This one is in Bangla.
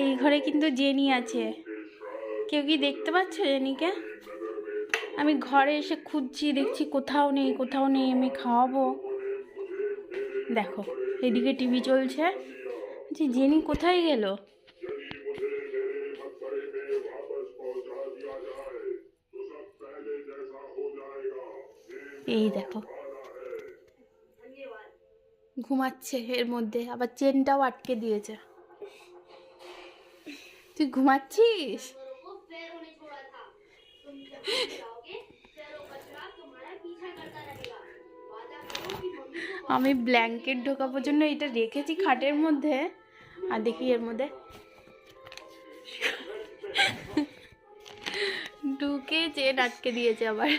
এই ঘরে কিন্তু জেনি আছে। কেউ কি দেখতে পাচ্ছ জেনিকে? আমি ঘরে এসে খুঁজছি, দেখছি কোথাও নেই কোথাও নেই। আমি খাওয়াবো, দেখো এদিকে টিভি চলছে। জেনি কোথায় গেল? এই দেখো ঘুমাচ্ছে, এর মধ্যে আবার চেনটাও আটকে দিয়েছে। তুই ঘুমাচ্ছিস? আমি ব্ল্যাঙ্কেট ঢোকানোর জন্য এটা রেখেছি খাটের মধ্যে, আর দেখি এর মধ্যে ঢুকে চেন আটকে দিয়েছে আবার।